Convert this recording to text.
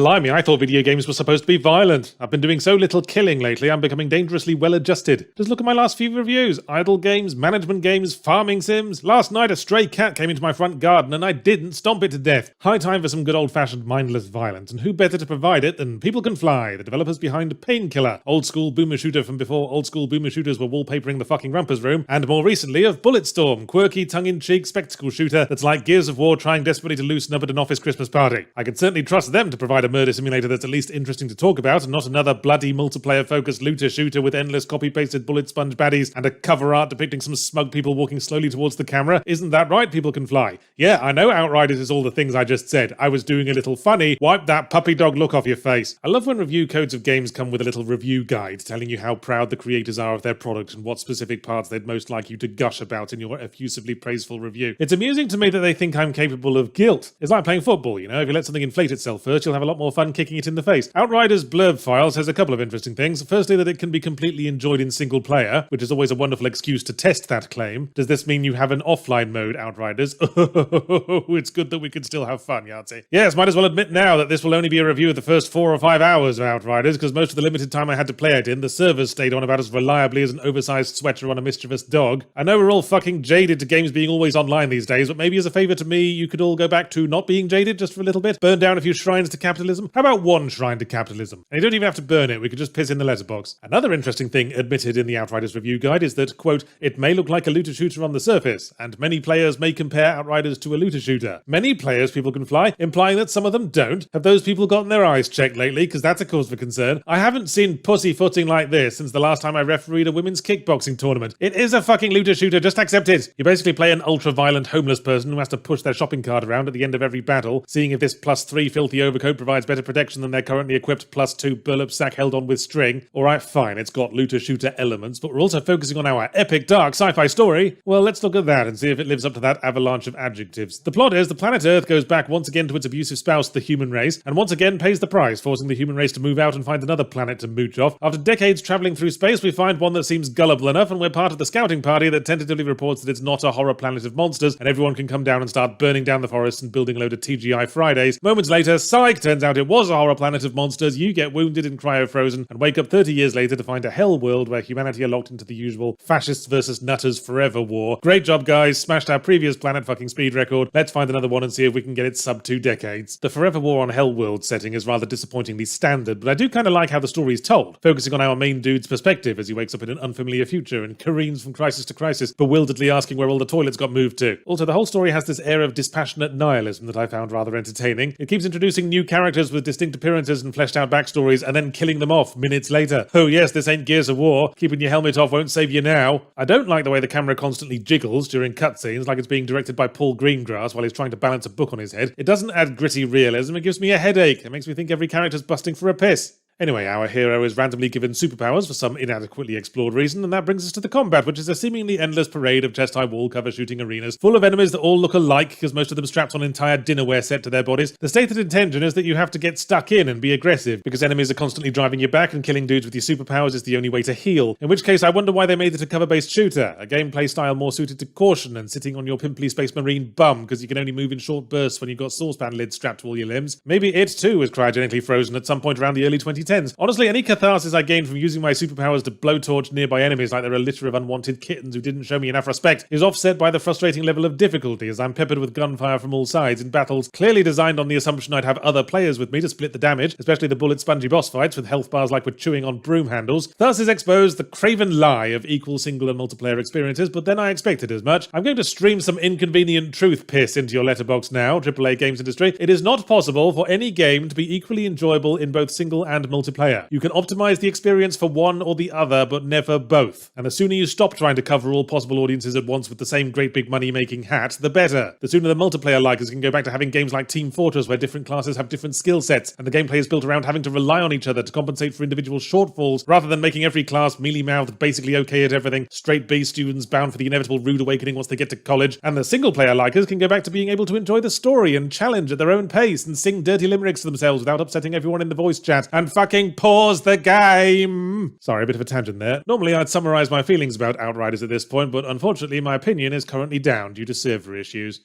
Blimey, I thought video games were supposed to be violent. I've been doing so little killing lately, I'm becoming dangerously well-adjusted. Just look at my last few reviews. Idle games, management games, farming sims. Last night a stray cat came into my front garden and I didn't stomp it to death. High time for some good old-fashioned mindless violence, and who better to provide it than People Can Fly, the developers behind Painkiller, old-school boomer shooter from before old-school boomer shooters were wallpapering the fucking Rumpus room, and more recently of Bulletstorm, quirky, tongue-in-cheek spectacle shooter that's like Gears of War trying desperately to loosen up at an office Christmas party. I could certainly trust them to provide a murder simulator that's at least interesting to talk about, and not another bloody multiplayer-focused looter shooter with endless copy-pasted bullet sponge baddies and a cover art depicting some smug people walking slowly towards the camera. Isn't that right, People Can Fly? Yeah, I know Outriders is all the things I just said. I was doing a little funny. Wipe that puppy dog look off your face. I love when review codes of games come with a little review guide telling you how proud the creators are of their product and what specific parts they'd most like you to gush about in your effusively praiseful review. It's amusing to me that they think I'm capable of guilt. It's like playing football, you know? If you let something inflate itself first, you'll have a lot more fun kicking it in the face. Outriders blurb file says a couple of interesting things. Firstly, that it can be completely enjoyed in single player, which is always a wonderful excuse to test that claim. Does this mean you have an offline mode, Outriders? It's good that we can still have fun, Yahtzee. Yes, might as well admit now that this will only be a review of the first 4 or 5 hours of Outriders, because most of the limited time I had to play it in, the servers stayed on about as reliably as an oversized sweater on a mischievous dog. I know we're all fucking jaded to games being always online these days, but maybe as a favour to me, you could all go back to not being jaded just for a little bit, burn down a few shrines to capitalism. How about one shrine to capitalism? And you don't even have to burn it, we could just piss in the letterbox. Another interesting thing admitted in the Outriders review guide is that, quote, it may look like a looter shooter on the surface, and many players may compare Outriders to a looter shooter. Many players, People Can Fly, implying that some of them don't. Have those people gotten their eyes checked lately? Because that's a cause for concern. I haven't seen pussyfooting like this since the last time I refereed a women's kickboxing tournament. It is a fucking looter shooter, just accept it. You basically play an ultra-violent homeless person who has to push their shopping cart around at the end of every battle, seeing if this +3 filthy overcoat provides better protection than their currently equipped +2 burlap sack held on with string. Alright, fine, it's got looter shooter elements, but we're also focusing on our epic dark sci-fi story. Well, let's look at that and see if it lives up to that avalanche of adjectives. The plot is the planet Earth goes back once again to its abusive spouse, the human race, and once again pays the price, forcing the human race to move out and find another planet to mooch off. After decades travelling through space, we find one that seems gullible enough, and we're part of the scouting party that tentatively reports that it's not a horror planet of monsters, and everyone can come down and start burning down the forest and building a load of TGI Fridays. Moments later, psych, turns out it was a horror planet of monsters, you get wounded and cryo-frozen, and wake up 30 years later to find a hell world where humanity are locked into the usual fascists versus nutters forever war. Great job, guys, smashed our previous planet fucking speed record. Let's find another one and see if we can get it sub 2 decades. The forever war on hell world setting is rather disappointingly standard, but I do kind of like how the story is told, focusing on our main dude's perspective as he wakes up in an unfamiliar future and careens from crisis to crisis, bewilderedly asking where all the toilets got moved to. Also, the whole story has this air of dispassionate nihilism that I found rather entertaining. It keeps introducing new characters with distinct appearances and fleshed out backstories, and then killing them off minutes later. Oh yes, this ain't Gears of War. Keeping your helmet off won't save you now. I don't like the way the camera constantly jiggles during cutscenes, like it's being directed by Paul Greengrass while he's trying to balance a book on his head. It doesn't add gritty realism, it gives me a headache. It makes me think every character's busting for a piss. Anyway, our hero is randomly given superpowers for some inadequately explored reason, and that brings us to the combat, which is a seemingly endless parade of chest-high wall cover shooting arenas, full of enemies that all look alike, because most of them strapped on an entire dinnerware set to their bodies. The stated intention is that you have to get stuck in and be aggressive, because enemies are constantly driving you back, and killing dudes with your superpowers is the only way to heal. In which case, I wonder why they made it a cover-based shooter, a gameplay style more suited to caution and sitting on your pimply Space Marine bum, because you can only move in short bursts when you've got saucepan lids strapped to all your limbs. Maybe it too was cryogenically frozen at some point around the early 2010s. Honestly, any catharsis I gained from using my superpowers to blowtorch nearby enemies like they're a litter of unwanted kittens who didn't show me enough respect is offset by the frustrating level of difficulty as I'm peppered with gunfire from all sides in battles clearly designed on the assumption I'd have other players with me to split the damage, especially the bullet spongy boss fights with health bars like we're chewing on broom handles. Thus is exposed the craven lie of equal single and multiplayer experiences, but then I expected as much. I'm going to stream some inconvenient truth piss into your letterbox now, AAA games industry. It is not possible for any game to be equally enjoyable in both single and multiplayer. You can optimize the experience for one or the other, but never both. And the sooner you stop trying to cover all possible audiences at once with the same great big money-making hat, the better. The sooner the multiplayer likers can go back to having games like Team Fortress where different classes have different skill sets, and the gameplay is built around having to rely on each other to compensate for individual shortfalls, rather than making every class mealy-mouthed, basically okay at everything, straight B students bound for the inevitable rude awakening once they get to college. And the single-player likers can go back to being able to enjoy the story and challenge at their own pace and sing dirty limericks to themselves without upsetting everyone in the voice chat, and fucking pause the game. Sorry, a bit of a tangent there. Normally I'd summarise my feelings about Outriders at this point, but unfortunately my opinion is currently down due to server issues.